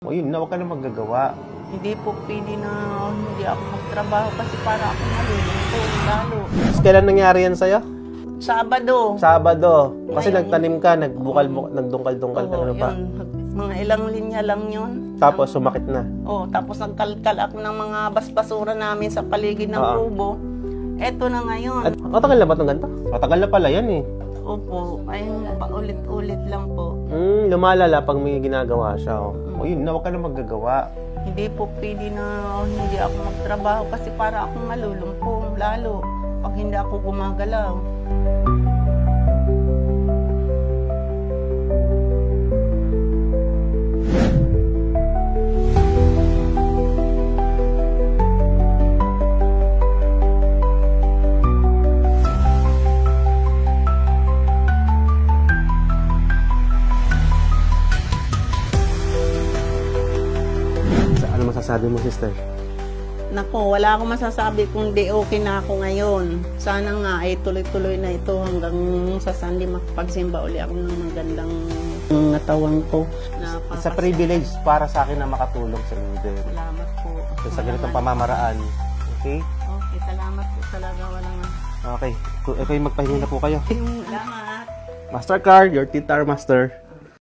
O yun na, huwag ka na magagawa. Hindi po pwede na hindi ako magtrabaho kasi para ako malulungkot lalo. Kailan nangyari yan sa'yo? Sabado. Sabado. Kasi Ngayon. nagtanim ka, nagdungkal-dungkal ka na pa. Mga ilang linya lang yun. Tapos sumakit na. Tapos nagkalkal ako ng mga basbasura namin sa paligid ng kubo. Eto na ngayon. At matagal na ba itong ganito? Matagal na pala yan eh. Opo, ayun, paulit-ulit lang po. Lumalala pag may ginagawa siya. O yun na, huwag ka na magagawa. Hindi po pwede na hindi ako magtrabaho kasi para akong malulungkot lalo pag hindi ako gumagalaw. Ano masasabi mo, sister? Nako, wala akong masasabi kung di okay na ako ngayon. Sana nga ay tuloy-tuloy na ito hanggang sa Sunday makapagsimba uli ako ng magandang natawan ko. It's a privilege para sa akin na makatulong sa leader. Salamat po. Sa ganitong pamamaraan. Okay? Okay, salamat po talaga. Walang... Okay. Ikaw yung magpahinga na po kayo. Salamat. Mastercard, your titar master.